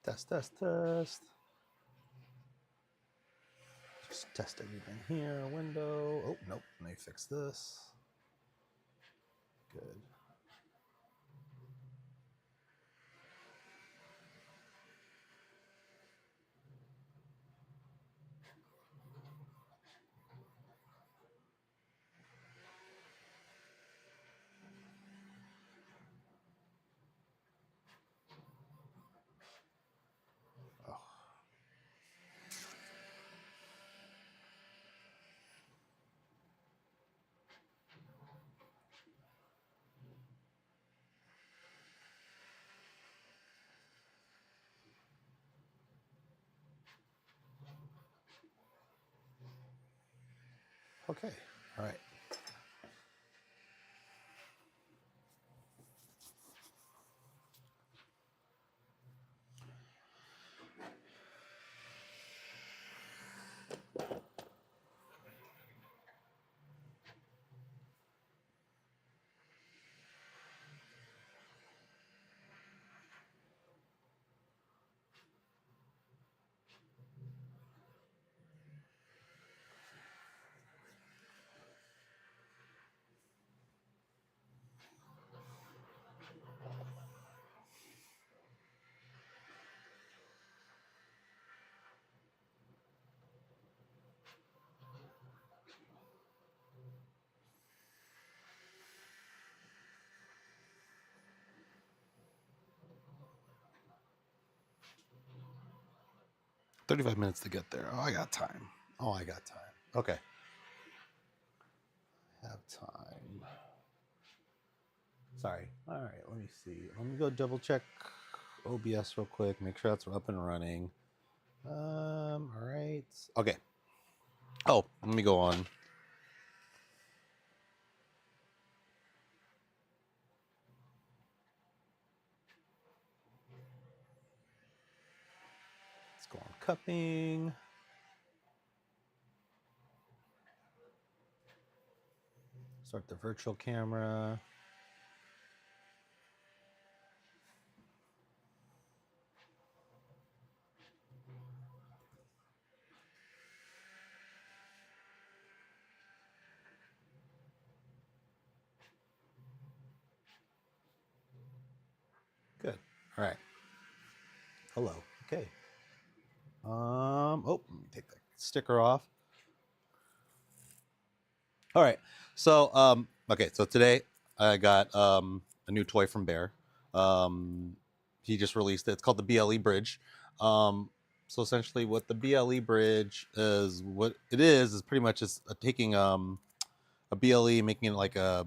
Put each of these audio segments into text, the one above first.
Test, test, test. Just test everything here. Window. Oh, nope. Let me fix this. Good. Oh. Okay. All right. $35 minutes to get there. Oh, I got time. Oh, I got time. Okay. Have time. Sorry. All right. Let me see. Let me go double check OBS real quick. Make sure that's up and running. All right. Okay. Oh, let me go on. Let's go on cupping. Start the virtual camera. Good. All right. Hello. Okay. Oh, let me take the sticker off. All right. So, okay. So today I got a new toy from Bear. He just released it. It's called the BLE Bridge. So essentially, what the BLE Bridge is, what it is pretty much is taking a BLE, making it like a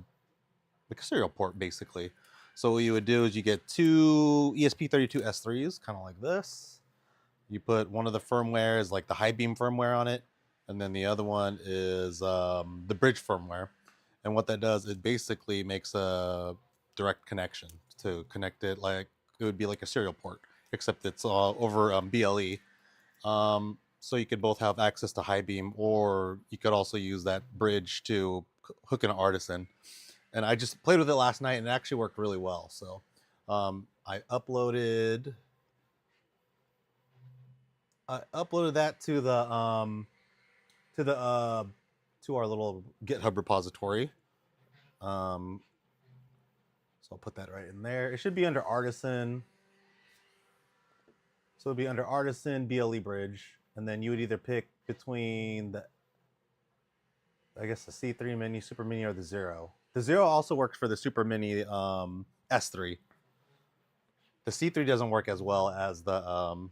serial port, basically. So what you would do is you get two ESP32 S3s, kind of like this. You put one of the firmware is like the high beam firmware on it, and then the other one is the bridge firmware. And what that does, it basically makes a direct connection to connect it like it would be like a serial port, except it's over BLE. So you could both have access to high beam, or you could also use that bridge to hook an Artisan. And I just played with it last night, and it actually worked really well. So I uploaded that to the to the to our little GitHub repository. So I'll put that right in there. It should be under Artisan. So it'll be under Artisan BLE Bridge, and then you would either pick between the, I guess, the C3 Mini, Super Mini, or the Zero. The Zero also works for the Super Mini S3. The C3 doesn't work as well as the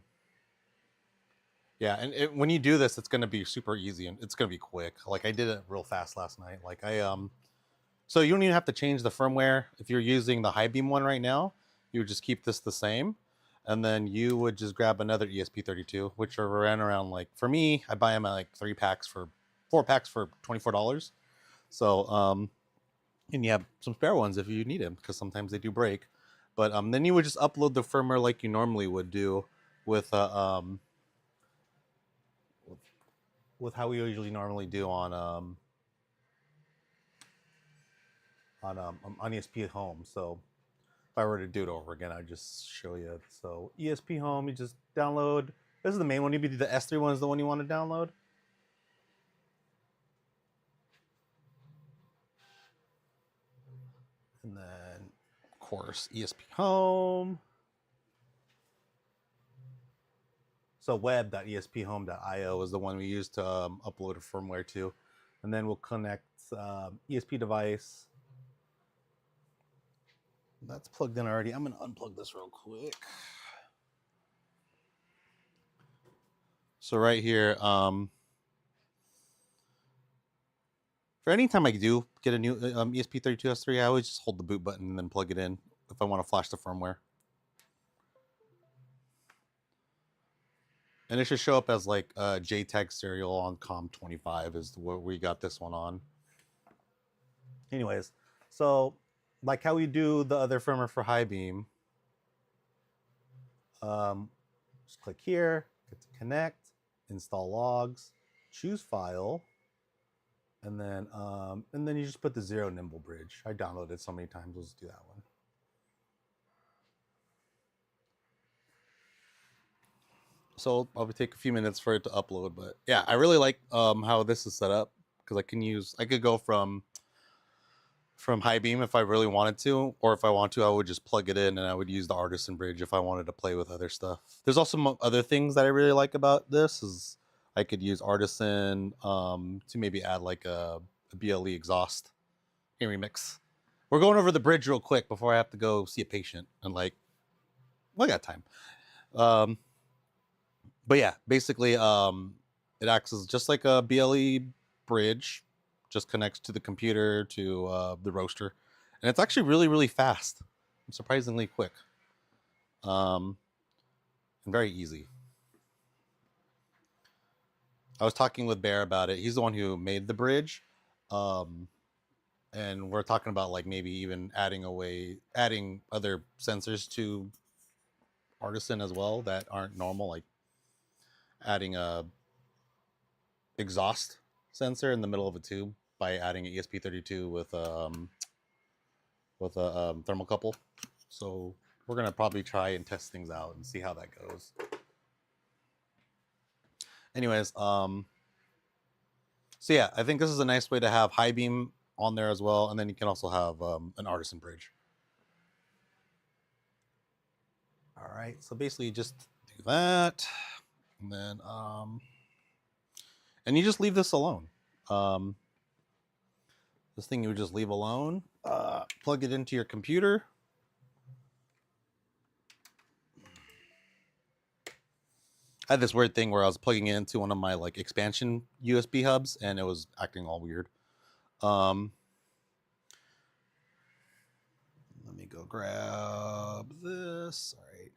yeah, and when you do this, it's going to be super easy and it's going to be quick. Like I did it real fast last night. Like so you don't even have to change the firmware. If you're using the high beam one right now, you would just keep this the same, and then you would just grab another ESP32, which are around like, for me, I buy them at like 4 packs for $24. So and you have some spare ones if you need them, because sometimes they do break. But then you would just upload the firmware like you normally would do with with how we usually normally do on ESP at home. So I were to do it over again, I'd just show you. So ESP Home, you just download. This is the main one. Maybe the S3 one is the one you want to download. And then, of course, ESP Home. So web.esphome.io is the one we use to upload a firmware to. And then we'll connect ESP device. That's plugged in already. I'm going to unplug this real quick. So right here, for any time I do get a new ESP32S3, I always just hold the boot button and then plug it in if I want to flash the firmware. And it should show up as like JTAG serial on COM25 is what we got this one on. Anyways, so like how we do the other firmware for high beam, just click here, get to connect, install logs, choose file, and then you just put the 0 nimble bridge. I downloaded it so many times. Let's do that one. So it'll probably take a few minutes for it to upload, but yeah, I really like how this is set up because I could go from high beam if I really wanted to, or if I want to, I would just plug it in and I would use the Artisan bridge if I wanted to play with other stuff. There's also other things that I really like about this is I could use Artisan to maybe add like a BLE exhaust in remix. We're going over the bridge real quick before I have to go see a patient and like, we got time. But yeah, basically, it acts as just like a BLE bridge, just connects to the computer to the roaster, and it's actually really, really fast, and surprisingly quick, and very easy. I was talking with Bear about it. He's the one who made the bridge, and we're talking about like maybe even adding other sensors to Artisan as well that aren't normal, like adding a exhaust sensor in the middle of a tube by adding an ESP32 with a thermocouple. So we're gonna probably try and test things out and see how that goes. Anyways, so yeah, I think this is a nice way to have high beam on there as well, and then you can also have an Artisan bridge. All right, so basically just do that, and then and you just leave this alone. This thing you would just leave alone. Plug it into your computer. I had this weird thing where I was plugging it into one of my like expansion USB hubs and it was acting all weird. Let me go grab this. All right.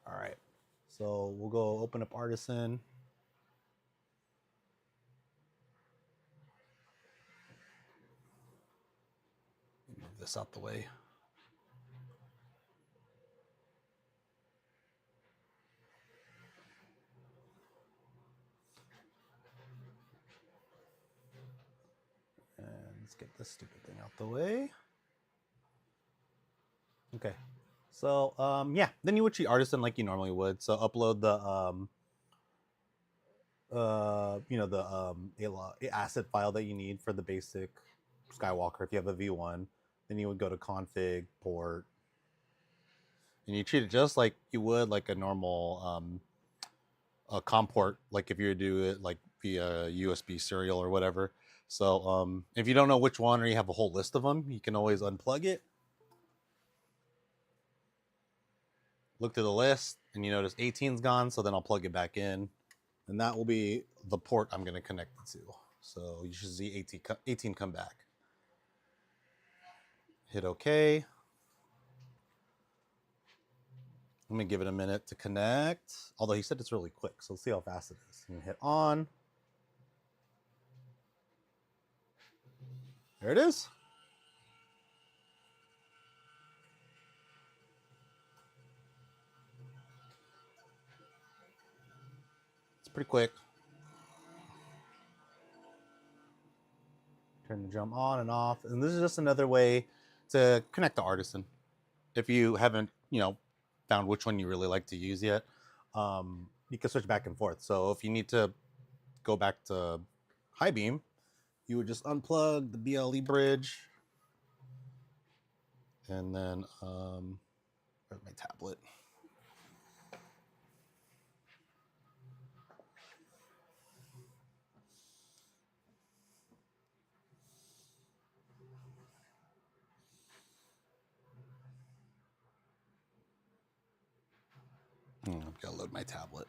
All right. So we'll go open up Artisan. Move this out the way. And let's get this stupid thing out the way. Okay. So yeah, then you would treat Artisan like you normally would. So upload the the asset file that you need for the basic Skywalker. If you have a V1, then you would go to config port, and you treat it just like you would like a normal a COM port, like if you do it like via USB serial or whatever. So if you don't know which one or you have a whole list of them, you can always unplug it. Look to the list and you notice 18's gone, so then I'll plug it back in. And that will be the port I'm going to connect it to. So you should see 18 come back. Hit OK. Let me give it a minute to connect. Although he said it's really quick, so let's see how fast it is. I'm going to hit on. There it is. It's pretty quick. turn the drum on and off. And this is just another way to connect to Artisan. If you haven't, found which one you really like to use yet, you can switch back and forth. So if you need to go back to high beam, you would just unplug the BLE bridge, and then where's my tablet? I've got to load my tablet.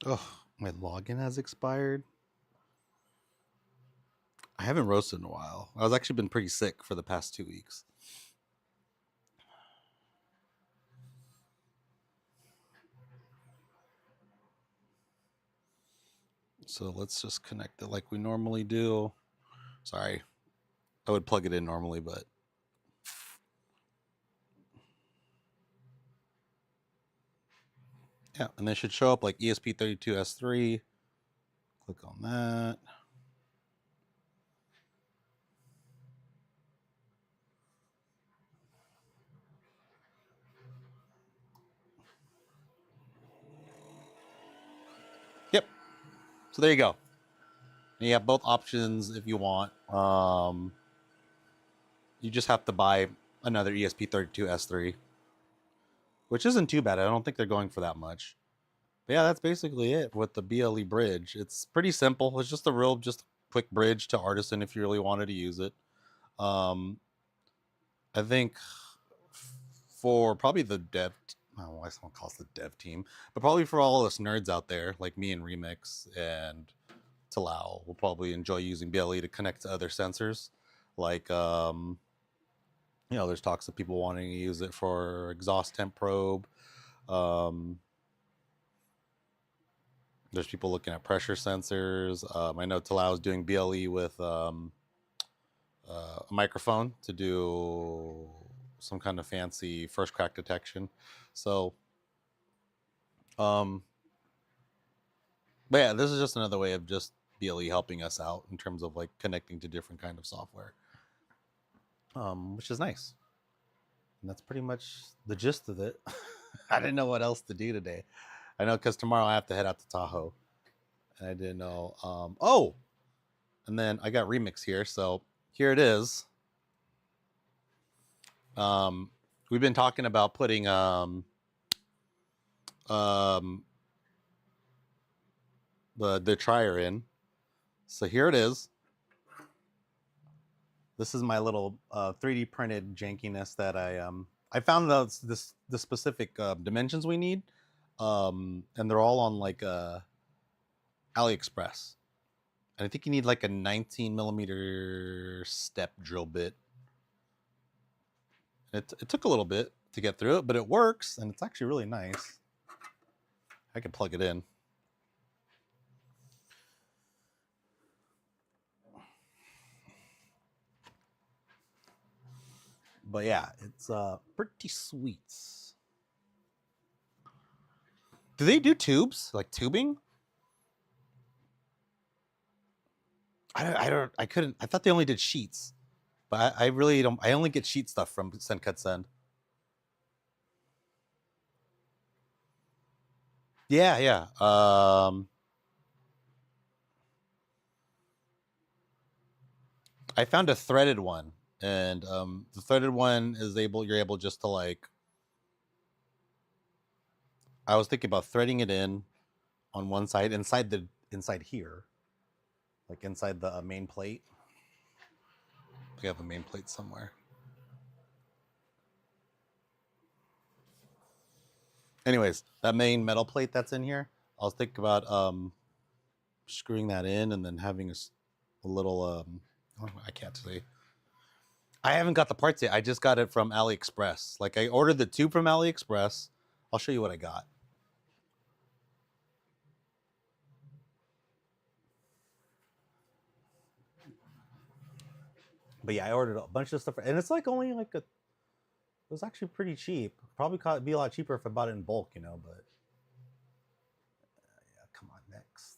Oh, my login has expired. I haven't roasted in a while. I was actually been pretty sick for the past 2 weeks. So let's just connect it like we normally do. Sorry, I would plug it in normally, but yeah, and it should show up like ESP32S3. Click on that. Yep. So there you go. You have both options if you want. You just have to buy another ESP32S3, which isn't too bad. I don't think they're going for that much. But yeah, that's basically it with the BLE bridge. It's pretty simple. It's just a quick bridge to Artisan if you really wanted to use it. I think for probably the dev, I don't know why someone calls it the dev team, but probably for all us nerds out there like me and Remix and Talal will probably enjoy using BLE to connect to other sensors. Like, there's talks of people wanting to use it for exhaust temp probe. There's people looking at pressure sensors. I know Talal is doing BLE with a microphone to do some kind of fancy first crack detection. So, but yeah, this is just another way of just BLE helping us out in terms of like connecting to different kind of software, which is nice. And that's pretty much the gist of it. I didn't know what else to do today. I know because tomorrow I have to head out to Tahoe. And I didn't know. And then I got Remix here. So here it is. We've been talking about putting the trier in. So here it is. This is my little 3D printed jankiness that I found the specific dimensions we need, and they're all on like AliExpress. And I think you need like a 19 millimeter step drill bit. It took a little bit to get through it, but it works, and it's actually really nice. I can plug it in. But yeah, it's pretty sweet. Do they do tubes, like tubing? I couldn't. I thought they only did sheets, but I really don't. I only get sheet stuff from Send Cut Send. Yeah, yeah. I found a threaded one, and the threaded one is you're able just to like. I was thinking about threading it in on one side inside here, like inside the main plate. We have a main plate somewhere. Anyways, that main metal plate that's in here, I was thinking about screwing that in and then having a little I can't say. I haven't got the parts yet. I just got it from AliExpress. Like I ordered the tube from AliExpress. I'll show you what I got. But yeah, I ordered a bunch of stuff, and it's like only like it was actually pretty cheap. Probably be a lot cheaper if I bought it in bulk, you know. But yeah, come on, next.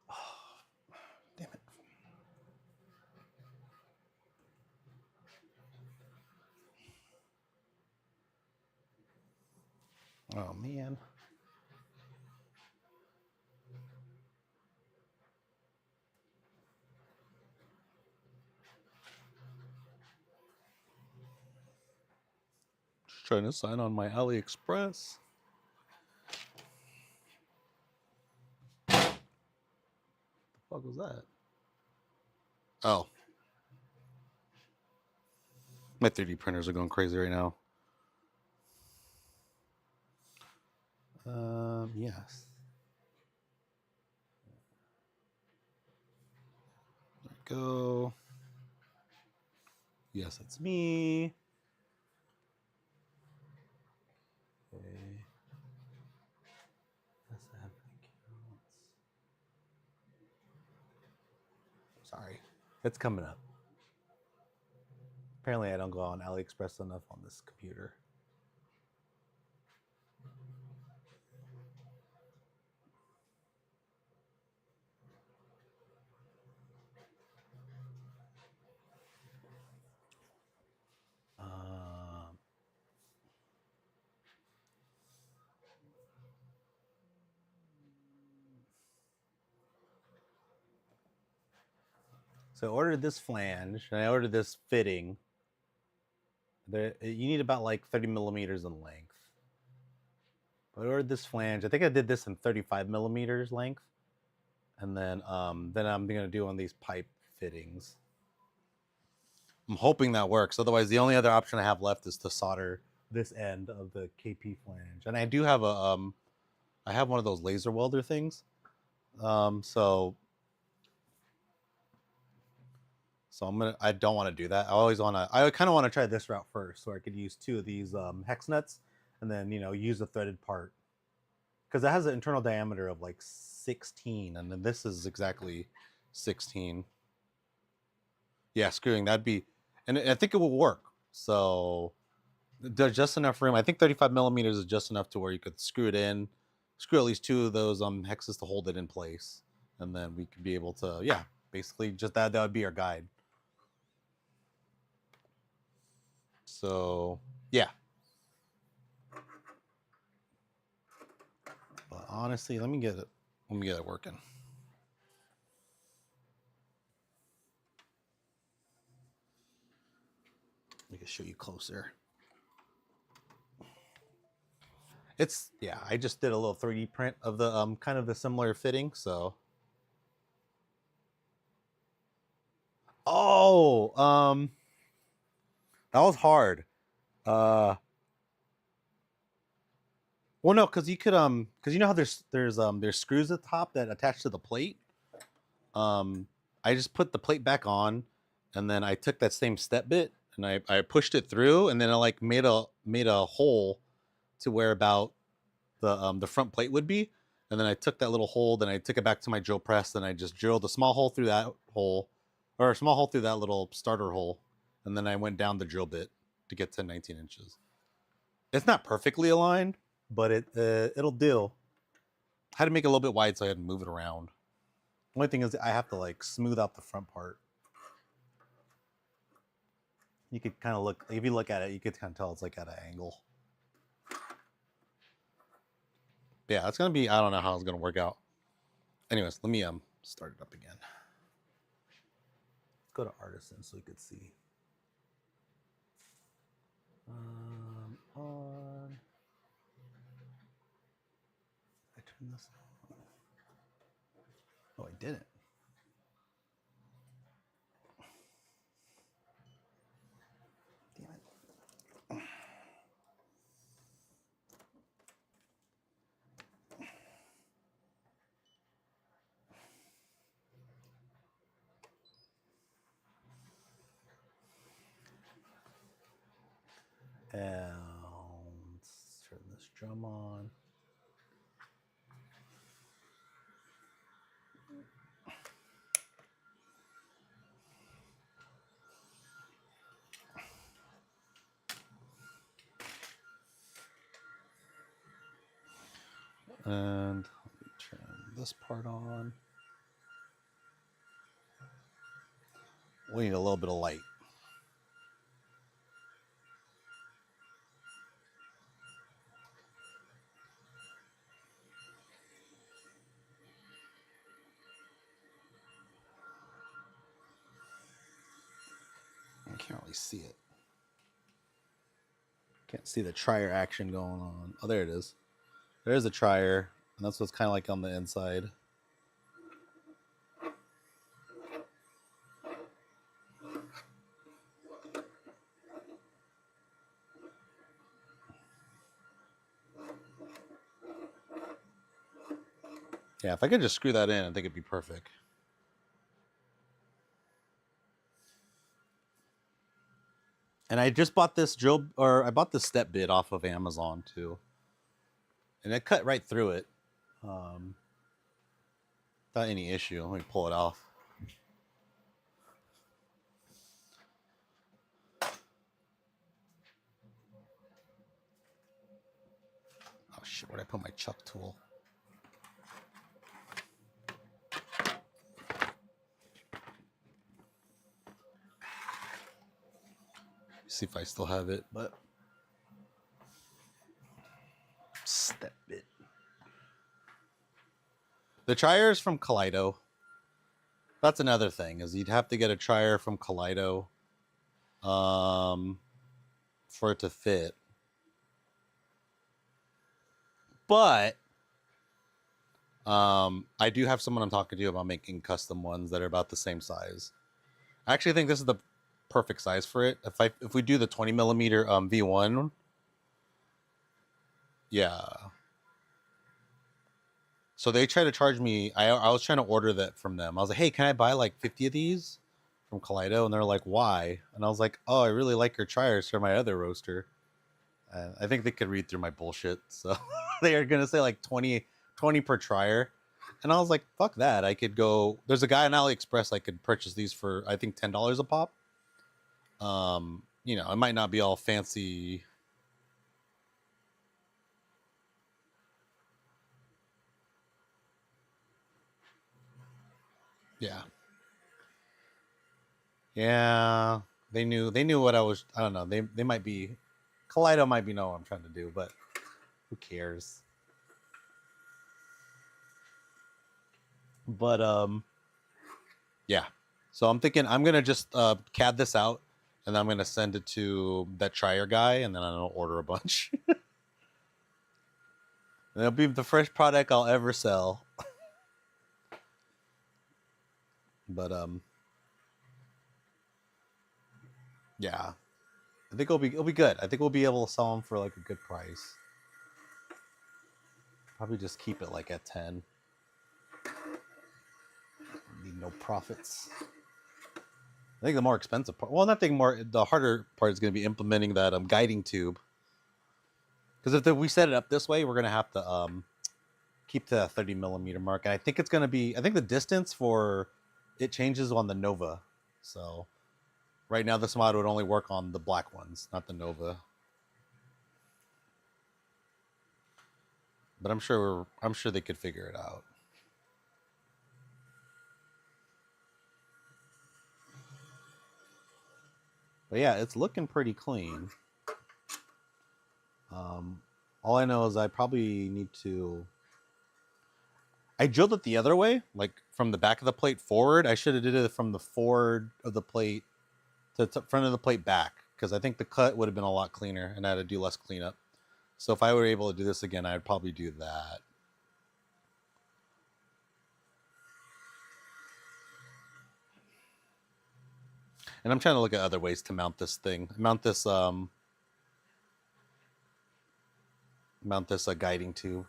Oh, damn it. Oh man. Just trying to sign on my AliExpress. What the fuck was that? Oh. My 3D printers are going crazy right now. Yes. There we go. Yes, it's me. Okay. Yes, I have accounts. Sorry. It's coming up. Apparently I don't go on AliExpress enough on this computer. So I ordered this flange and I ordered this fitting. You need about like 30 millimeters in length. I ordered this flange. I think I did this in 35 millimeters length. And then I'm gonna do on these pipe fittings. I'm hoping that works. Otherwise, the only other option I have left is to solder this end of the KP flange. And I do have I have one of those laser welder things. So I don't want to do that. I kind of want to try this route first, so I could use 2 of these hex nuts, and then use a threaded part, because it has an internal diameter of like 16, and then this is exactly 16. Yeah, screwing that'd be, and I think it will work. So there's just enough room. I think 35 millimeters is just enough to where you could screw it in, screw at least 2 of those hexes to hold it in place, and then we could be able to, yeah, basically just that would be our guide. So yeah. But honestly, let me get it working. Let me can show you closer. It's, yeah, I just did a little 3D print of the kind of the similar fitting, so. Oh, that was hard. Well, no, because you could because you know how there's screws at the top that attach to the plate. I just put the plate back on, and then I took that same step bit and I pushed it through, and then I like made a hole to where about the front plate would be, and then I took that little hole, then I took it back to my drill press, and I just drilled a small hole through that hole, or a small hole through that little starter hole, and then I went down the drill bit to get to 19 inches. It's not perfectly aligned, but it'll do. I had to make it a little bit wide, so I had to move it around. Only thing is I have to like smooth out the front part. You could kind of look, if you look at it, you could kind of tell it's like at an angle. Yeah, it's gonna be, I don't know how it's gonna work out. Anyways, let me start it up again. Let's go to Artisan so you could see. On. I turn this on. Oh, I didn't. Damn it. And let's turn this drum on. And let me turn this part on. We need a little bit of light. I can't really see it. Can't see the trier action going on. Oh, there it is. There's a trier, and that's what's kind of like on the inside. Yeah, if I could just screw that in, I think it'd be perfect. And I just bought this I bought this step bit off of Amazon too. And it cut right through it. Without any issue. Let me pull it off. Oh shit, where'd I put my chuck tool? See if I still have it, but step bit. The trier is from Kaleido. That's another thing, is you'd have to get a trier from Kaleido for it to fit. But I do have someone I'm talking to about making custom ones that are about the same size. I actually think this is the perfect size for it. If we do the 20 millimeter V1, yeah. So they try to charge me. I was trying to order that from them. I was like, hey, can I buy like 50 of these from Kaleido? And they're like, why? And I was like, oh, I really like your triers for my other roaster. And I think they could read through my bullshit. So they are going to say like 20 per trier. And I was like, fuck that. I could go. There's a guy on AliExpress. I could purchase these for, I think, $10 a pop. You know, it might not be all fancy. Yeah. Yeah. They knew what I was. I don't know. They might be. Kaleido might be know what I'm trying to do, but who cares? But yeah. So I'm thinking I'm gonna just CAD this out, and I'm gonna send it to that trier guy, and then I'm gonna order a bunch. And it'll be the first product I'll ever sell. But yeah, I think it'll be good. I think we'll be able to sell them for like a good price. Probably just keep it like at 10. Need no profits. I think the more expensive part, well, nothing more. The harder part is going to be implementing that guiding tube. Because if we set it up this way, we're going to have to keep to that 30 millimeter mark. And I think it's going to be, I think the distance for it changes on the Nova. So right now, this mod would only work on the black ones, not the Nova. But I'm sure they could figure it out. But yeah, it's looking pretty clean. All I know is I probably need to. I drilled it the other way, like from the back of the plate forward. I should have did it from the forward of the plate to the front of the plate back, because I think the cut would have been a lot cleaner and I had to do less cleanup. So if I were able to do this again, I'd probably do that. And I'm trying to look at other ways to mount this thing. Mount this guiding tube.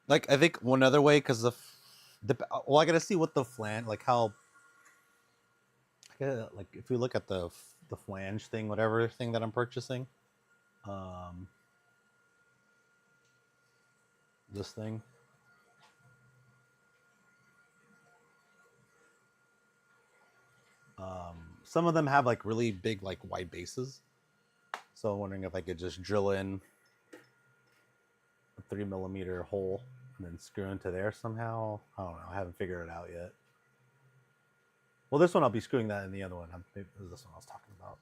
Like, I think one other way, because well, I gotta see what the flange, like how, like if we look at the flange thing, whatever thing that I'm purchasing, this thing. some of them have like really big, like wide bases. So I'm wondering if I could just drill in a 3mm hole and then screw into there somehow. I don't know. I haven't figured it out yet. Well, this one I'll be screwing that in the other one. Maybe this is this one I was talking about.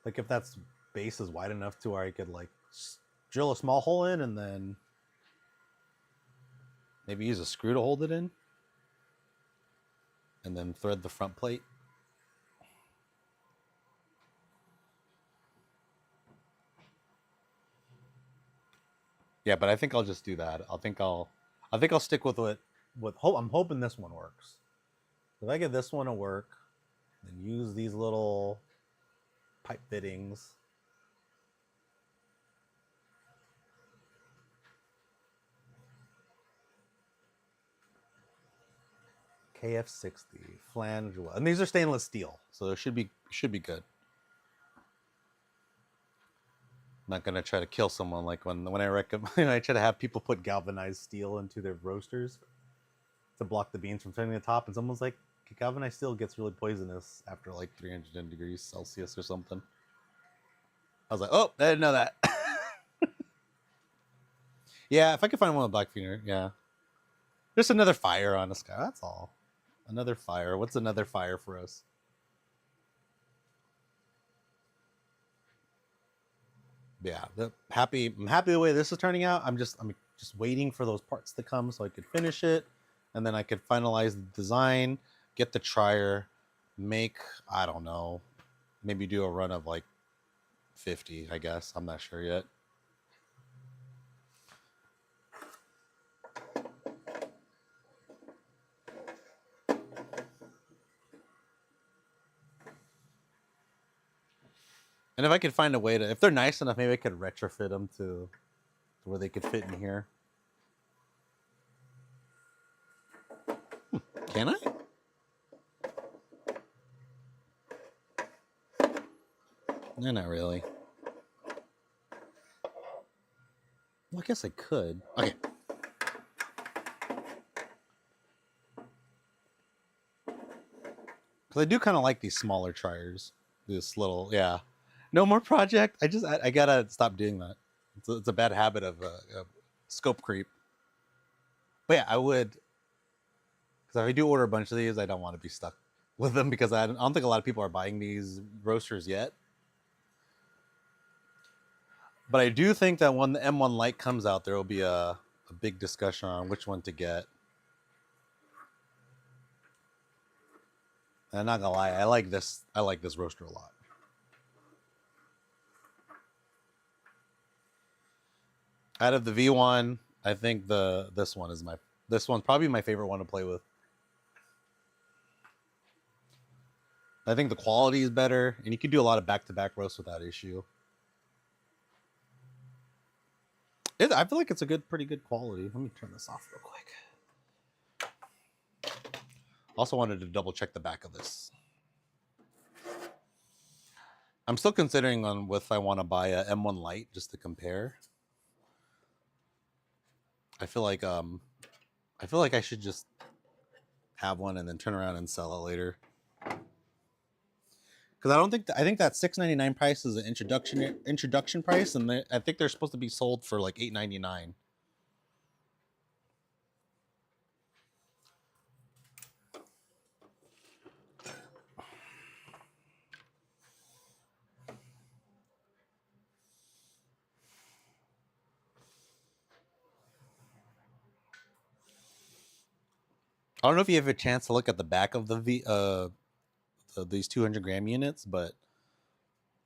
Like if that's base is wide enough to where I could like drill a small hole in and then maybe use a screw to hold it in and then thread the front plate. Yeah, but I think I'll just do that. I think I'll stick with what I'm hoping this one works. If I get this one to work, then use these little pipe fittings. KF60 flange, and these are stainless steel, so it should be good. I'm not gonna try to kill someone like when I recommend I try to have people put galvanized steel into their roasters to block the beans from turning the top, and someone's like, galvanized steel gets really poisonous after like 310 degrees Celsius or something. I was like, oh, I didn't know that. Yeah, if I could find one with black feeder, yeah. There's another fire on the sky. That's all. Another fire. What's another fire for us? Yeah, I'm happy the way this is turning out. I'm just waiting for those parts to come so I could finish it, and then I could finalize the design, get the trier, make, I don't know, maybe do a run of like 50, I guess. I'm not sure yet. And if I could find a way to, if they're nice enough, maybe I could retrofit them to where they could fit in here. Can I? No, not really. Well, I guess I could. Okay. Because I do kind of like these smaller triers. This little, yeah. No more project. I gotta stop doing that. It's a bad habit of scope creep. But yeah, I would, because if I do order a bunch of these, I don't want to be stuck with them because I don't think a lot of people are buying these roasters yet. But I do think that when the M1 Lite comes out, there will be a big discussion on which one to get. And I'm not gonna lie, I like this roaster a lot. Out of the V1, I think this one's probably my favorite one to play with. I think the quality is better, and you can do a lot of back-to-back roasts without issue. I feel like it's a pretty good quality. Let me turn this off real quick. Also wanted to double check the back of this. I'm still considering on if I want to buy a M1 Lite just to compare. I feel like I should just have one and then turn around and sell it later. Because I think that $6.99 price is an introduction price, and I think they're supposed to be sold for like $8.99. I don't know if you have a chance to look at the back of these 200 gram units, but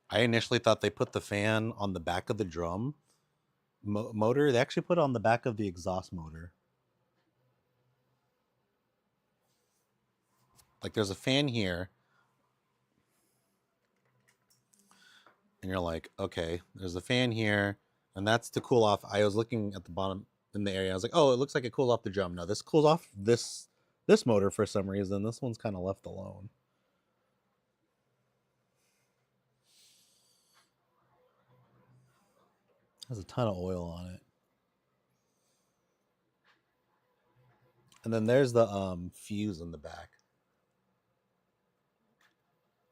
I initially thought they put the fan on the back of the drum motor. They actually put it on the back of the exhaust motor. Like there's a fan here, and you're like, okay, there's a fan here, and that's to cool off. I was looking at the bottom in the area. I was like, oh, it looks like it cools off the drum. No, this cools off this motor for some reason. This one's kind of left alone. Has a ton of oil on it. And then there's the fuse in the back.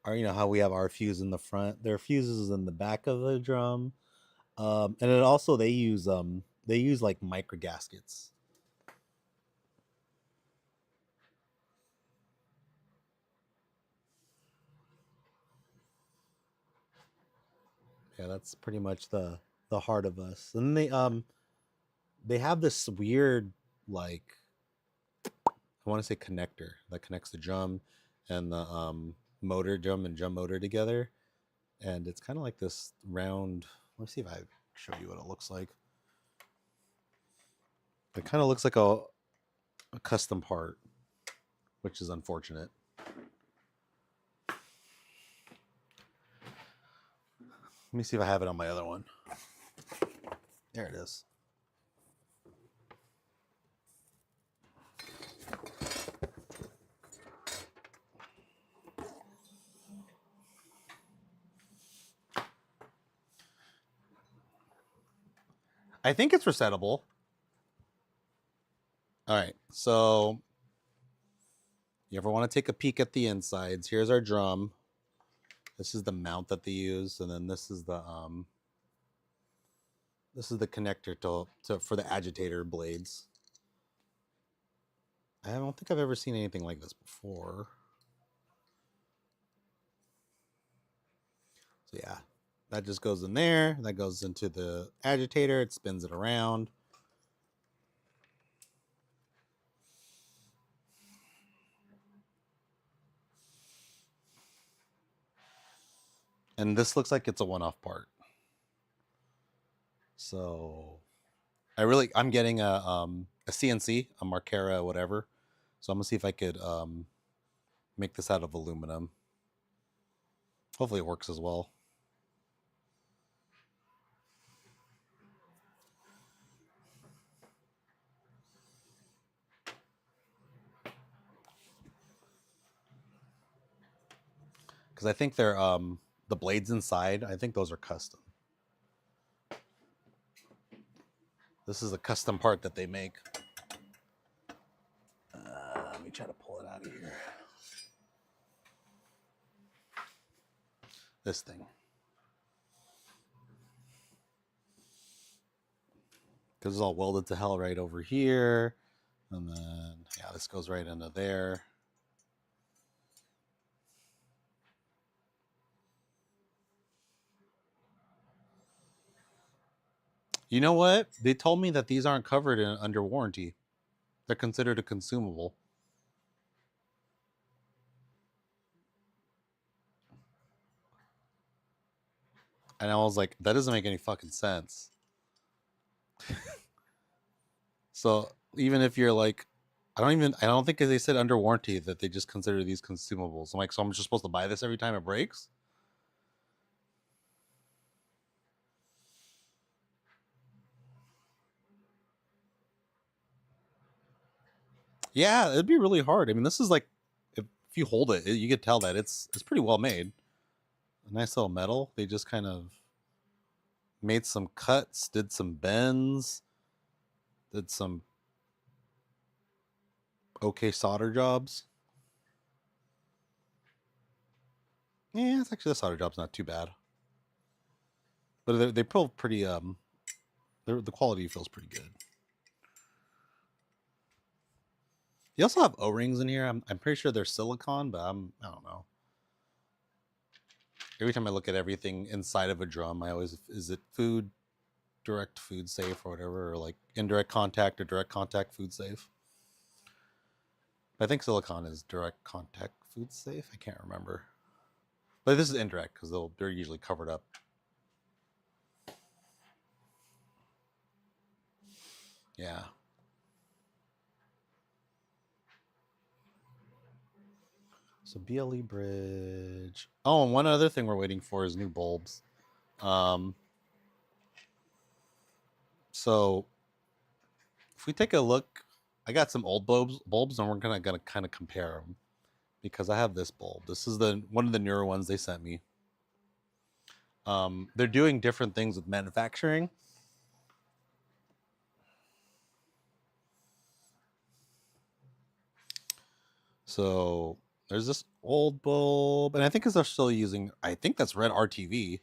Or you know how we have our fuse in the front. There are fuses in the back of the drum. And then also they use like micro gaskets. Yeah, that's pretty much the heart of us. And they have this weird like I want to say connector that connects the drum and the motor drum and drum motor together, and it's kind of like this round. Let me see if I show you what it looks like. It kind of looks like a custom part, which is unfortunate. Let me see if I have it on my other one. There it is. I think it's resettable. All right, so you ever want to take a peek at the insides? Here's our drum. This is the mount that they use, and then this is the connector to for the agitator blades. I don't think I've ever seen anything like this before. So yeah, that just goes in there. That goes into the agitator. It spins it around. And this looks like it's a one-off part. So I'm getting a CNC, a Markera, whatever. So I'm gonna see if I could make this out of aluminum. Hopefully it works as well. Because I think they're the blades inside, I think those are custom. This is a custom part that they make. Let me try to pull it out of here. This thing. Because it's all welded to hell right over here. And then, yeah, this goes right into there. You know what? They told me that these aren't covered under warranty. They're considered a consumable. And I was like, that doesn't make any fucking sense. So even if you're like, I don't think they said under warranty that they just consider these consumables. I'm like, so I'm just supposed to buy this every time it breaks? Yeah, it'd be really hard. I mean, this is like, if you hold it, you could tell that it's pretty well made. A nice little metal. They just kind of made some cuts, did some bends, did some okay solder jobs. Yeah, it's actually the solder job's not too bad, but they feel pretty. The quality feels pretty good. You also have O-rings in here. I'm pretty sure they're silicone, but I don't know. Every time I look at everything inside of a drum, I always is it direct food safe or whatever, or like indirect contact or direct contact food safe. I think silicone is direct contact food safe. I can't remember, but this is indirect because they're usually covered up. Yeah. So BLE bridge. Oh, and one other thing we're waiting for is new bulbs. So if we take a look, I got some old bulbs, and we're gonna kind of compare them because I have this bulb. This is one of the newer ones they sent me. They're doing different things with manufacturing. So there's this old bulb, and I think they're still using. I think that's red RTV.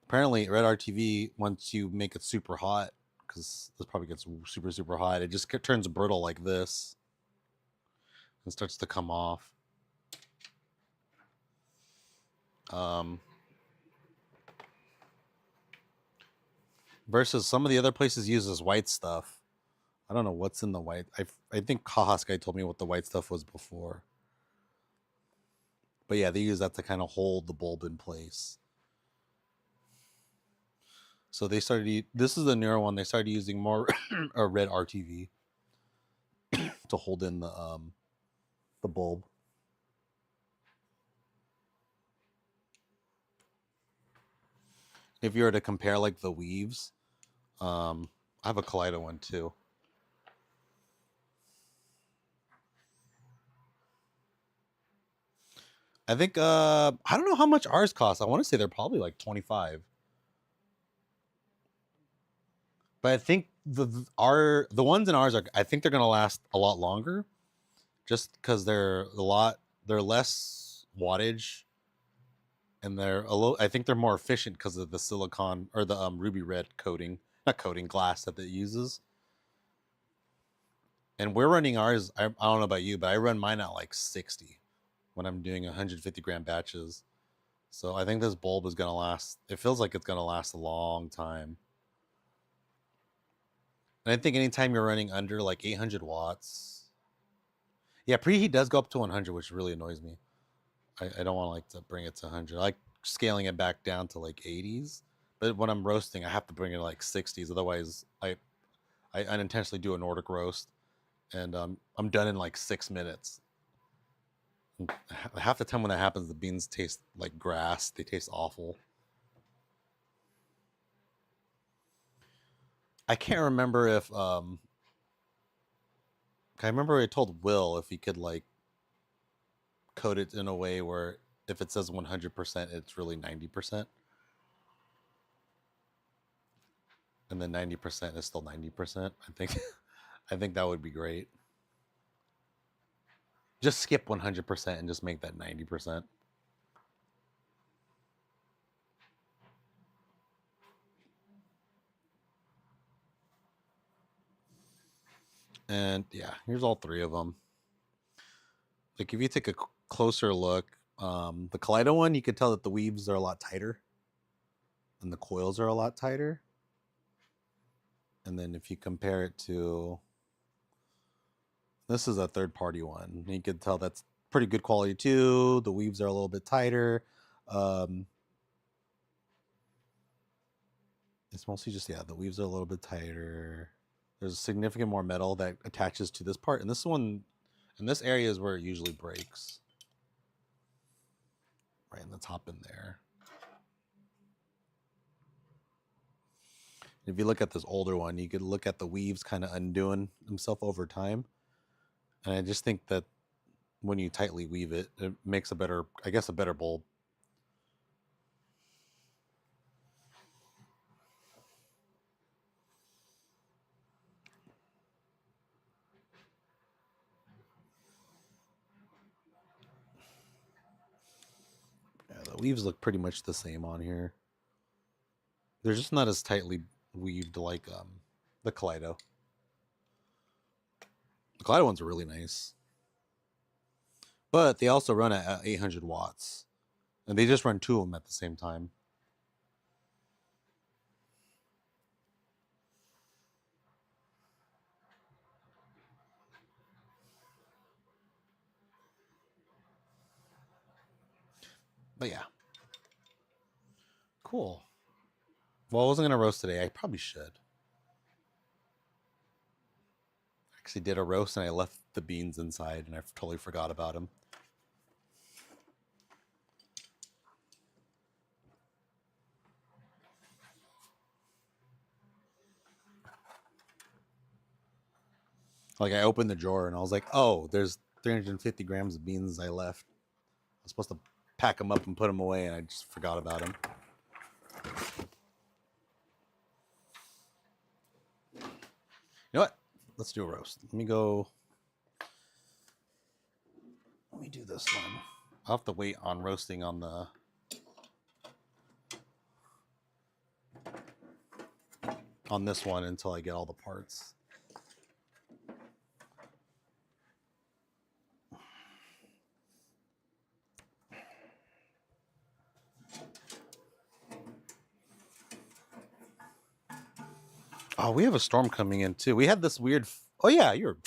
Apparently, red RTV, once you make it super hot, because this probably gets super hot, it just turns brittle like this and starts to come off. Versus some of the other places use this white stuff. I don't know what's in the white. I think Kaha's told me what the white stuff was before. But yeah, they use that to kind of hold the bulb in place. So they started. This is the newer one. They started using more a red RTV to hold in the bulb. If you were to compare like the weaves, I have a Kaleido one too. I think I don't know how much ours cost. I want to say they're probably like 25. But I think the ones in ours are, I think they're gonna last a lot longer, just because they're less wattage, and they're a little. I think they're more efficient because of the silicon or the ruby red coating, not coating, glass that it uses. And we're running ours. I don't know about you, but I run mine at like 60 when I'm doing 150 gram batches. So I think this bulb is gonna last. It feels like it's gonna last a long time. And I think anytime you're running under like 800 watts, yeah, preheat does go up to 100, which really annoys me. I don't want to like to bring it to 100. I like scaling it back down to like 80s, but when I'm roasting, I have to bring it to like 60s. Otherwise, I unintentionally do a Nordic roast, and I'm done in like 6 minutes. And half the time when that happens, the beans taste like grass. They taste awful. I can't remember if I remember I told Will if he could like code it in a way where if it says 100%, it's really 90%. And then 90% is still 90%. I think I think that would be great. Just skip 100% and just make that 90%. And yeah, here's all three of them. Like if you take a closer look, the Kaleido one, you could tell that the weaves are a lot tighter and the coils are a lot tighter. And then if you compare it to, this is a third party one, you could tell that's pretty good quality too. The weaves are a little bit tighter. It's mostly just, yeah, the weaves are a little bit tighter. There's significant more metal that attaches to this part. And this one, and this area is where it usually breaks. Right in the top in there. If you look at this older one, you could look at the weaves kind of undoing himself over time. And I just think that when you tightly weave it, it makes a better, I guess, a better bulb. Yeah, the weaves look pretty much the same on here. They're just not as tightly weaved like the Kaleido. The Kaleido ones are really nice. But they also run at 800 watts. And they just run two of them at the same time. But yeah. Cool. Well, I wasn't going to roast today. I probably should. I actually did a roast and I left the beans inside and I totally forgot about them. Like I opened the drawer and I was like, oh, there's 350 grams of beans I left. I was supposed to pack them up and put them away and I just forgot about them. You know what? Let's do a roast. Let me go. Let me do this one. I'll have to wait on roasting on this one until I get all the parts. Oh, we have a storm coming in too. We had this weird. Oh yeah, you're.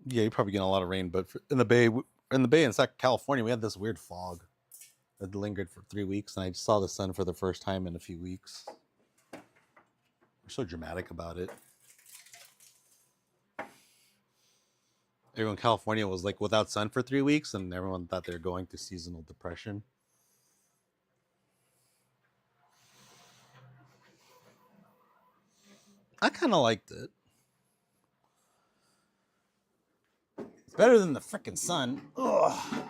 Yeah, you're probably getting a lot of rain, but in the Bay, in California, we had this weird fog that lingered for 3 weeks, and I saw the sun for the first time in a few weeks. We're so dramatic about it. Everyone in California was like without sun for 3 weeks, and everyone thought they were going through seasonal depression. I kind of liked it. It's better than the freaking sun. Ugh.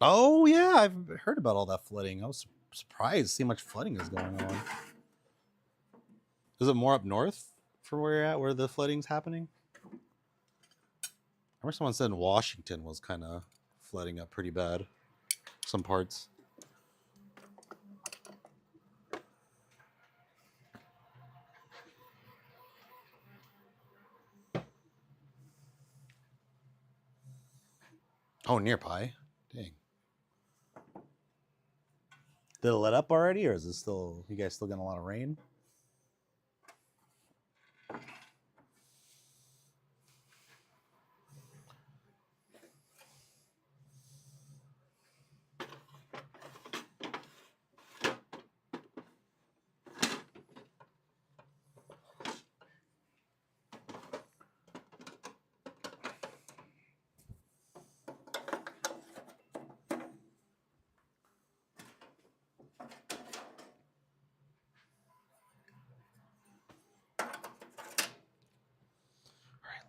Oh yeah, I've heard about all that flooding. I was surprised to see how much flooding is going on. Is it more up north from where you're at, where the flooding's happening? I remember someone said Washington was kind of flooding up pretty bad. Some parts. Oh, nearby. Dang. Did it let up already, or is it still? You guys still getting a lot of rain?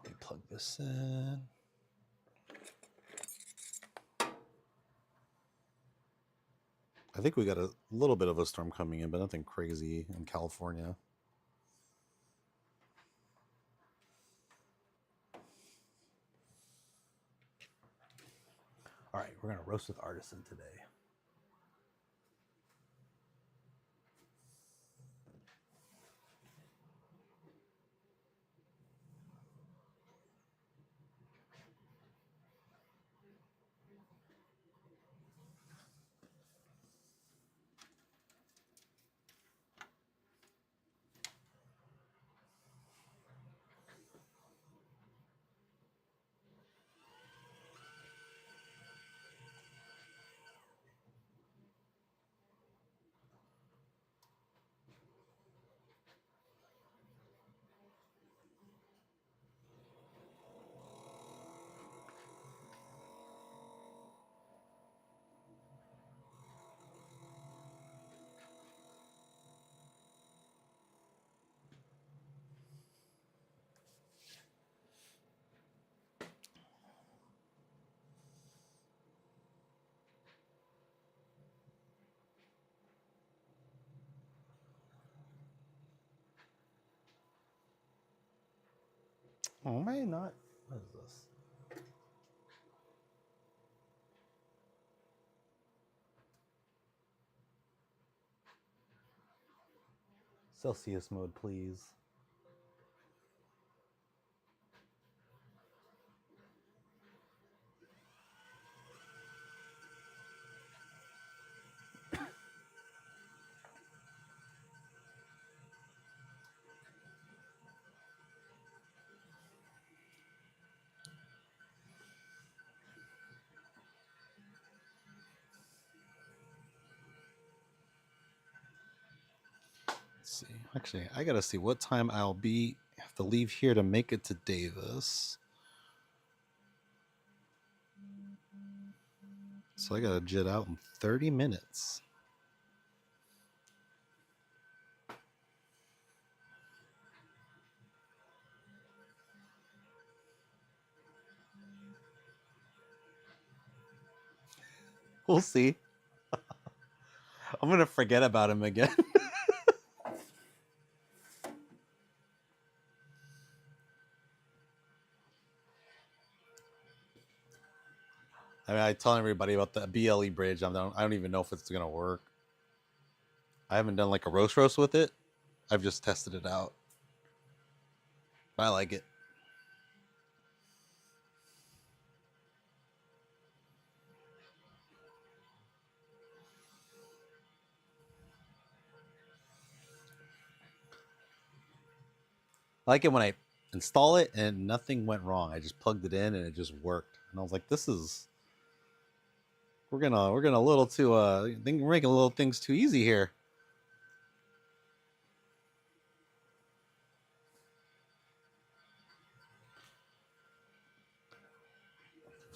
Let me plug this in. I think we got a little bit of a storm coming in, but nothing crazy in California. All right, we're gonna roast with Artisan today. Oh, am I not? What is this? Celsius mode, please. Let's see. Actually, I gotta see what time I'll have to leave here to make it to Davis. So I gotta jet out in 30 minutes. We'll see. I'm gonna forget about him again. I mean, I tell everybody about the BLE bridge. I don't even know if it's gonna work. I haven't done like a roast with it. I've just tested it out. I like it. I like it when I install it and nothing went wrong. I just plugged it in and it just worked. And I was like, this is we're gonna a little too I think we're making little things too easy here.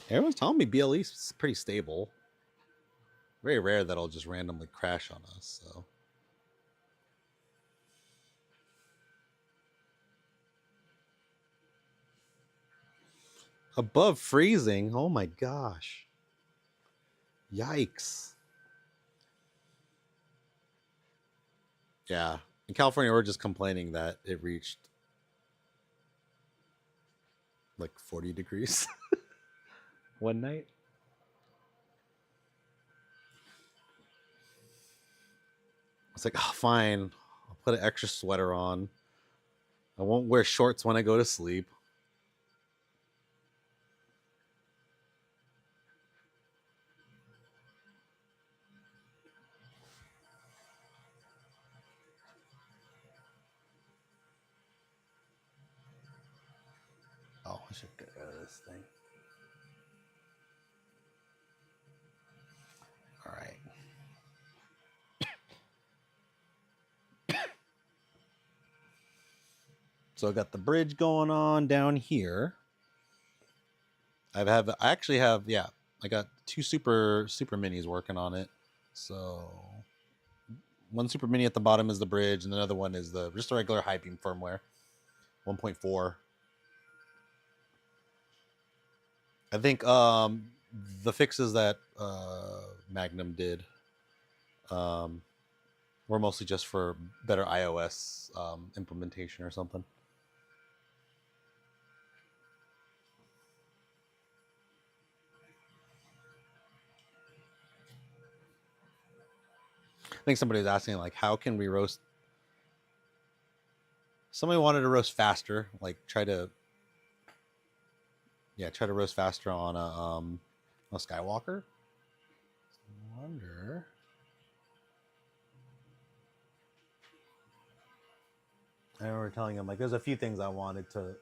Everyone's telling me BLE is pretty stable. Very rare that it'll just randomly crash on us, so. Above freezing? Oh my gosh. Yikes. Yeah. In California, we're just complaining that it reached like 40 degrees one night. It's like, oh, fine. I'll put an extra sweater on. I won't wear shorts when I go to sleep. Oh, I should get rid of this thing. All right. So I got the bridge going on down here. I actually have, yeah, I got two super minis working on it. So one super mini at the bottom is the bridge, and another one is just the regular high beam firmware, 1.4. I think the fixes that Magnum did were mostly just for better iOS implementation or something. I think somebody was asking, like, how can we roast? Somebody wanted to roast faster, like try to roast faster on a Skywalker. I wonder. I remember telling him, like, there's a few things I wanted to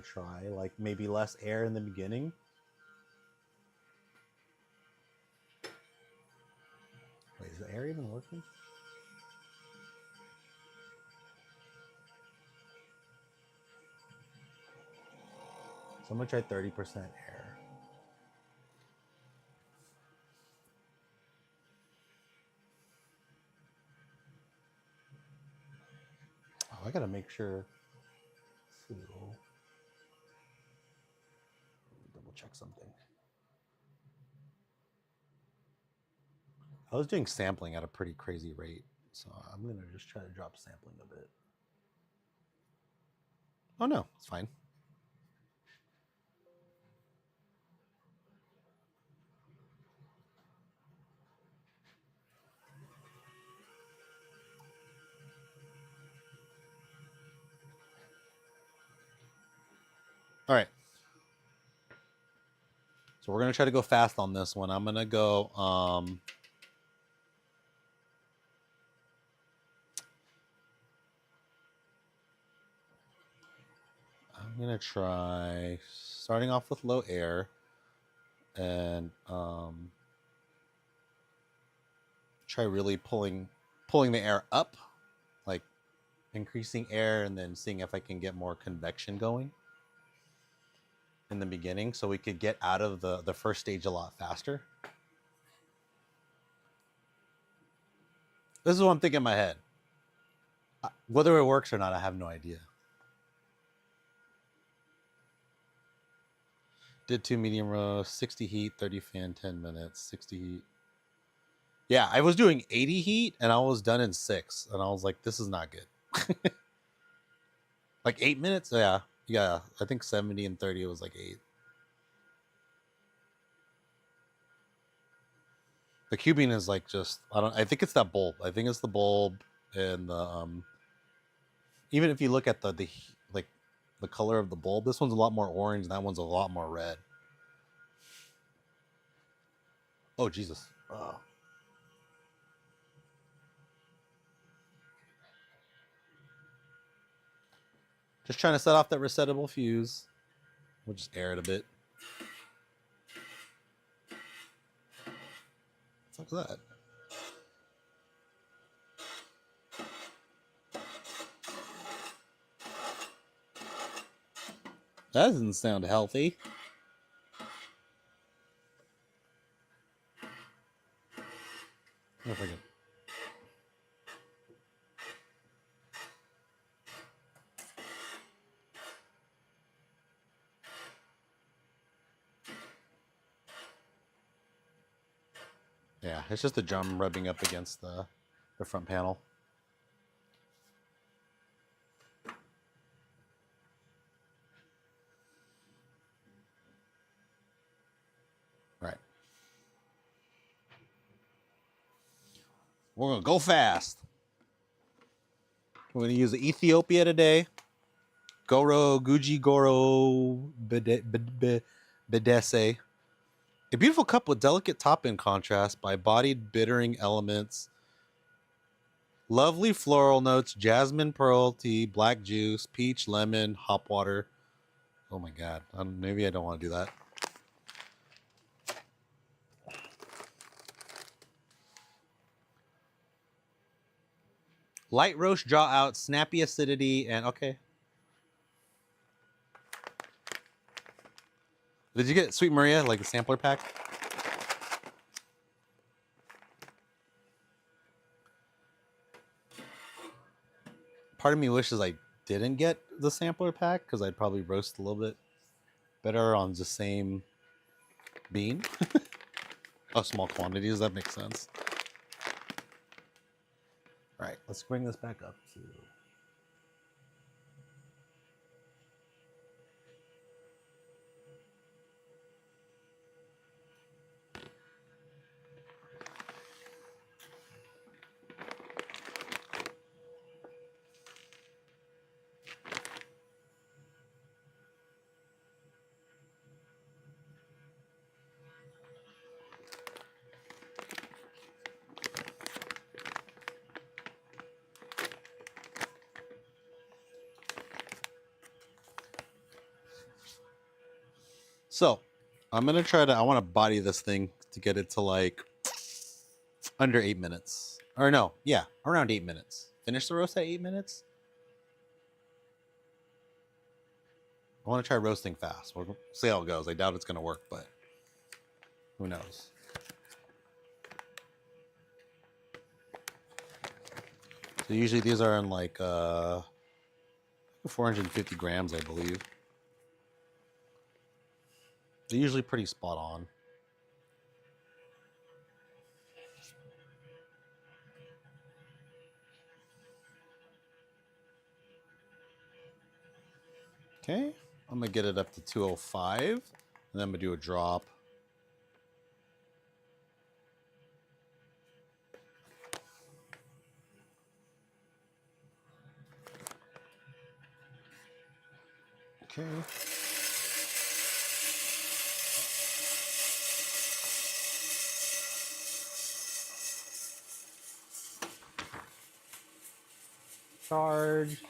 try, like maybe less air in the beginning. Wait, is the air even working? So I'm gonna try 30% air. Oh, I gotta make sure. So, double check something. I was doing sampling at a pretty crazy rate, so I'm gonna just try to drop sampling a bit. Oh no, it's fine. All right. So we're gonna try to go fast on this one. I'm gonna go. I'm gonna try starting off with low air, and try really pulling the air up, like increasing air, and then seeing if I can get more convection going in the beginning, so we could get out of the first stage a lot faster. This is what I'm thinking in my head. Whether it works or not, I have no idea. Did 2 medium roast, 60 heat, 30 fan, 10 minutes, 60 heat. Yeah, I was doing 80 heat and I was done in 6. And I was like, this is not good. Like 8 minutes? Yeah. Yeah. I think 70 and 30 was like 8. The cubing is like just I think it's that bulb. I think it's the bulb and the even if you look at the like the color of the bulb, this one's a lot more orange and that one's a lot more red. Oh Jesus. Oh. Just trying to set off that resettable fuse. We'll just air it a bit. What the fuck is that? That doesn't sound healthy. Oh, if I can. Yeah, it's just the drum rubbing up against the front panel. Right. We're gonna go fast. We're gonna use the Ethiopia today. Goro Guji Goro Bedese. A beautiful cup with delicate top-end contrast by bodied bittering elements. Lovely floral notes, jasmine pearl tea, black juice, peach, lemon, hop water. Oh my god. Maybe I don't want to do that. Light roast, draw out, snappy acidity, and okay. Did you get Sweet Maria, like the sampler pack? Part of me wishes I didn't get the sampler pack because I'd probably roast a little bit better on the same bean. Oh, small quantities, that makes sense. All right, let's bring this back up to... So, I'm going to try to... I want to body this thing to get it to like under 8 minutes. Or no, yeah, around 8 minutes. Finish the roast at 8 minutes. I want to try roasting fast. We'll see how it goes. I doubt it's going to work, but who knows? So usually these are in like 450 grams, I believe. They're usually pretty spot on. Okay, I'm gonna get it up to 205, and then I'm gonna do a drop. Okay. Charge.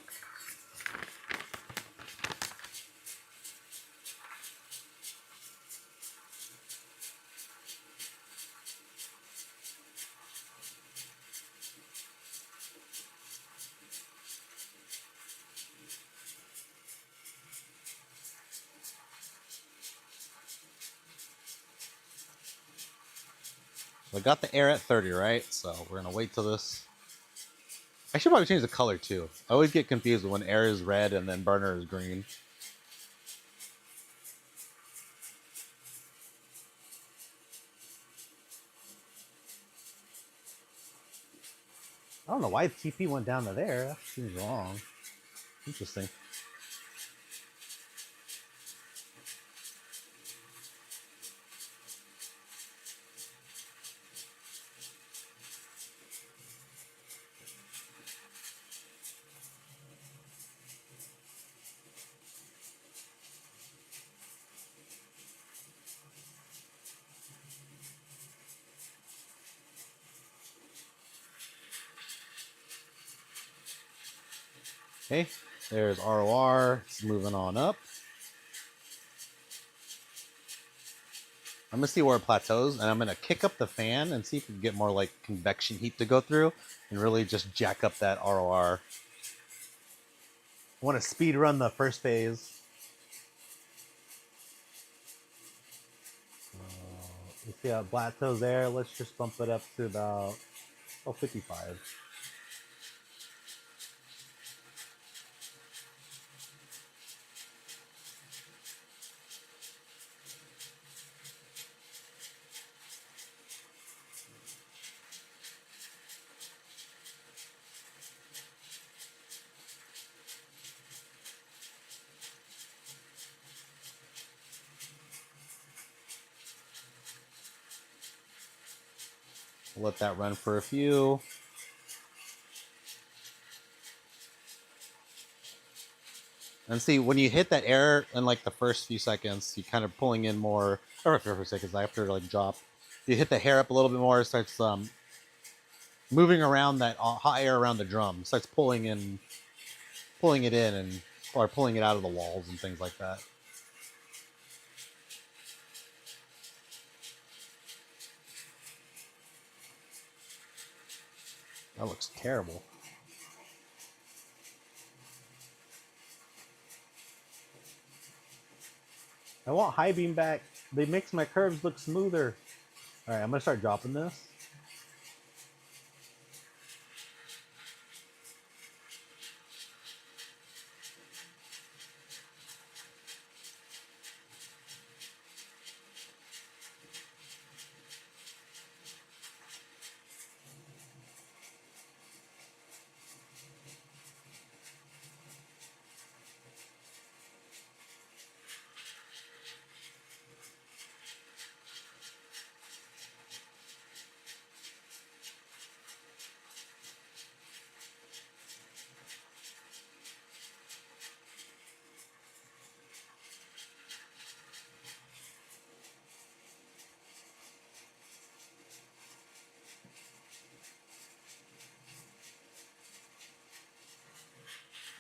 So I got the air at 30, right? So we're gonna wait till this. I should probably change the color too. I always get confused when air is red and then burner is green. I don't know why TP went down to there. That seems wrong. Interesting. Okay, there's ROR. It's moving on up. I'm gonna see where it plateaus, and I'm gonna kick up the fan and see if we can get more like convection heat to go through, and really just jack up that ROR. I want to speed run the first phase. You see how it plateaus there? Let's just bump it up to about 55. Let that run for a few. And see, when you hit that air in like the first few seconds, you kind of pulling in more, or for seconds after like drop, you hit the hair up a little bit more, it starts moving around that hot air around the drum, it starts pulling it in, and or pulling it out of the walls and things like that. That looks terrible. I want high beam back. They makes my curves look smoother. All right, I'm gonna start dropping this.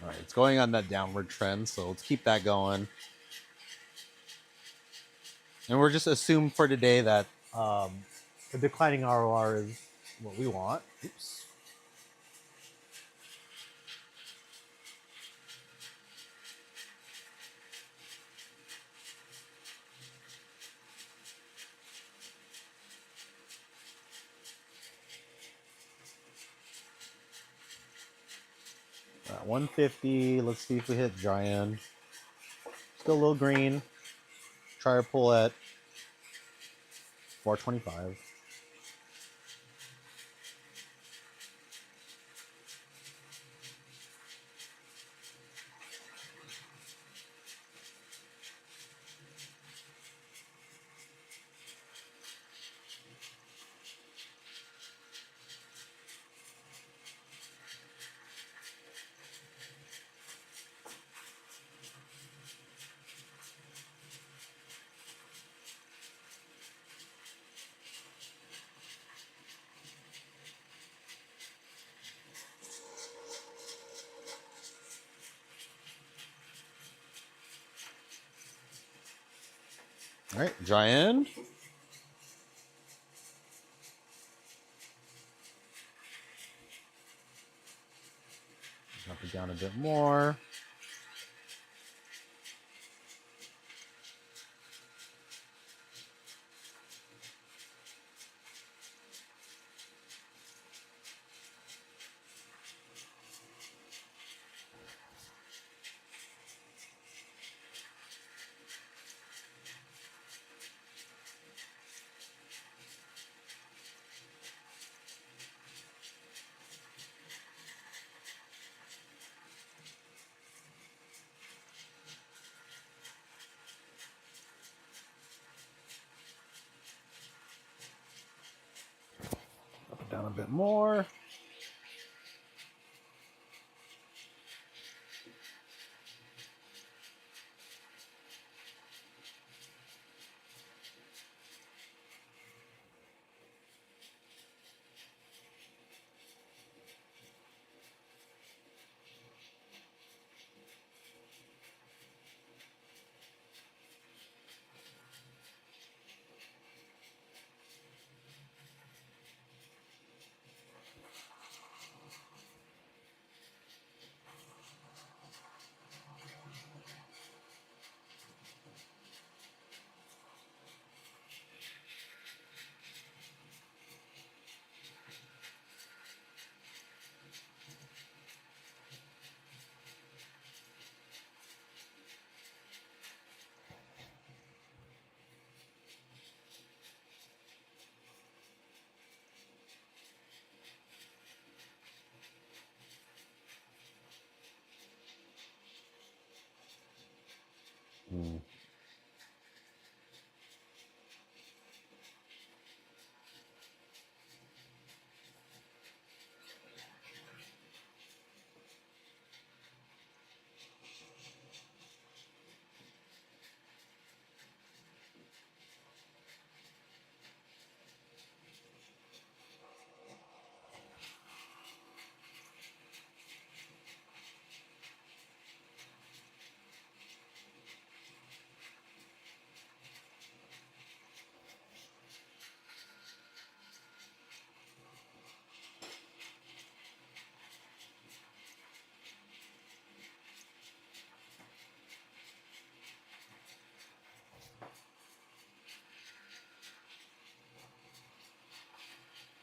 All right, it's going on that downward trend, so let's keep that going. And we're just assume for today that the declining ROR is what we want. Oops. At 150, let's see if we hit Giant. Still a little green. Try to pull at 425. All right, Giant. Drop it down a bit more. down a bit more.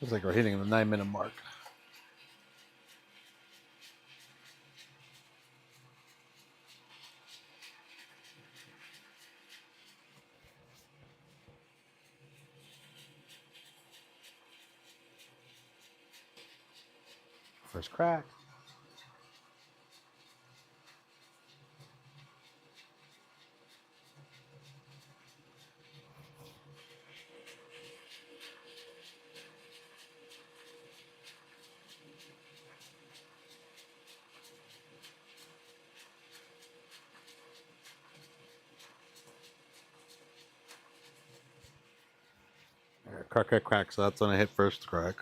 Looks like we're hitting the 9-minute mark. First crack. Crack, crack, crack. So that's when I hit first crack.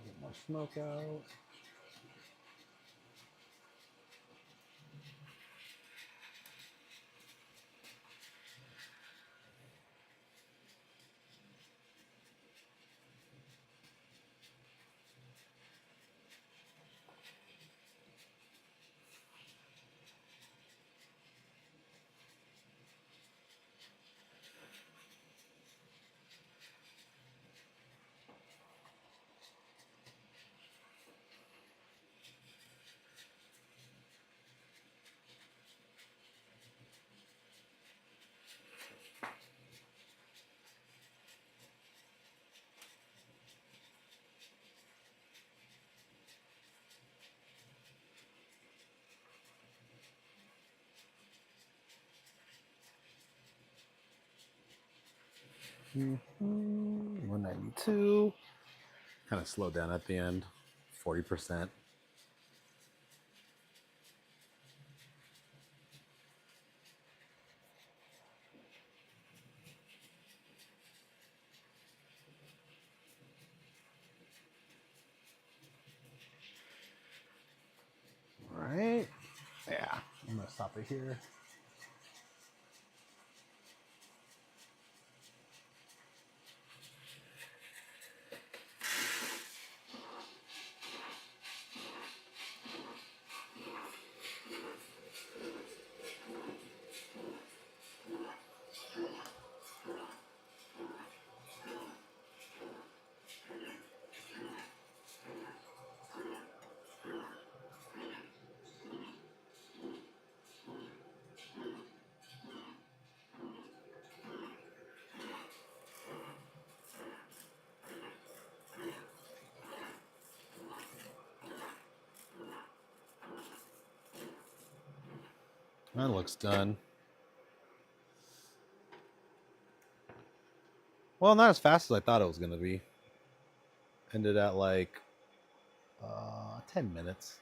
Get more smoke out. Mm-hmm. 192. Kind of slowed down at the end. 40%. All right. Yeah, I'm gonna stop it here. That looks done. Well, not as fast as I thought it was gonna be. Ended at like 10 minutes.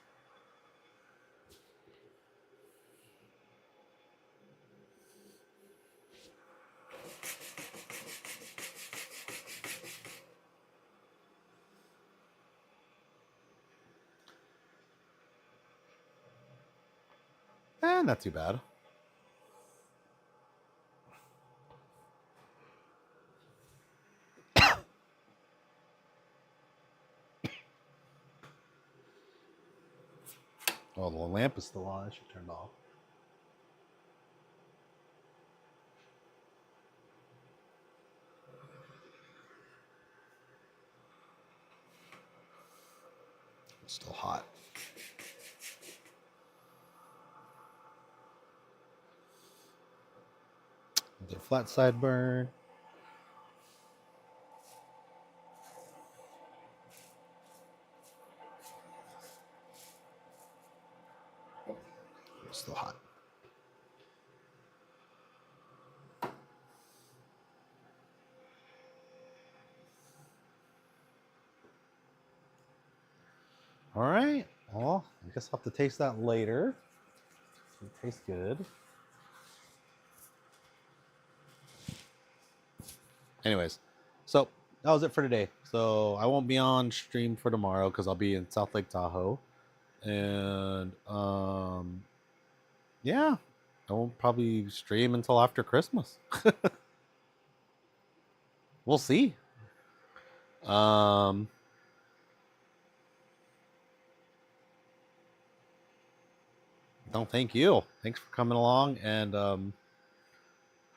Not too bad. Oh, the lamp is still on. It should turn off. It's still hot. The flat side burn. It's still hot. All right. Well, I guess I'll have to taste that later. It tastes good. Anyways, so that was it for today. So I won't be on stream for tomorrow because I'll be in South Lake Tahoe, and yeah, I won't probably stream until after Christmas. We'll see. No, thank you. Thanks for coming along, and have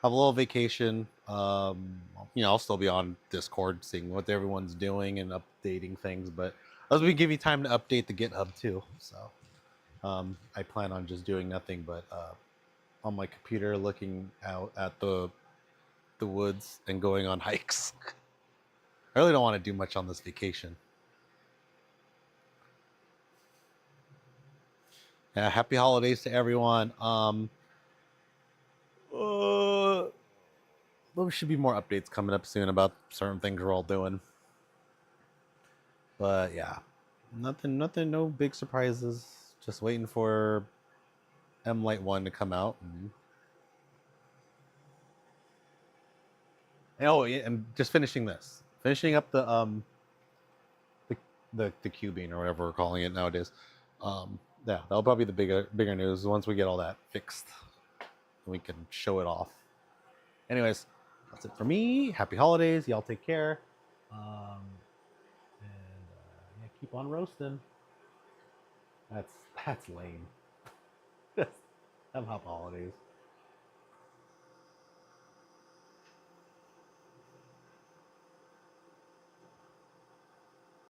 a little vacation. I'll still be on Discord, seeing what everyone's doing and updating things. But as we give you time to update the GitHub too, so I plan on just doing nothing but on my computer, looking out at the woods and going on hikes. I really don't want to do much on this vacation. Yeah, happy holidays to everyone. There should be more updates coming up soon about certain things we're all doing. But yeah, nothing, no big surprises. Just waiting for M Light 1 to come out. And just finishing this. Finishing up the cubing or whatever we're calling it nowadays. Yeah, that'll probably be the bigger news once we get all that fixed. We can show it off. Anyways, that's it for me. Happy holidays. Y'all take care. Yeah, keep on roasting. That's lame. Have happy holidays.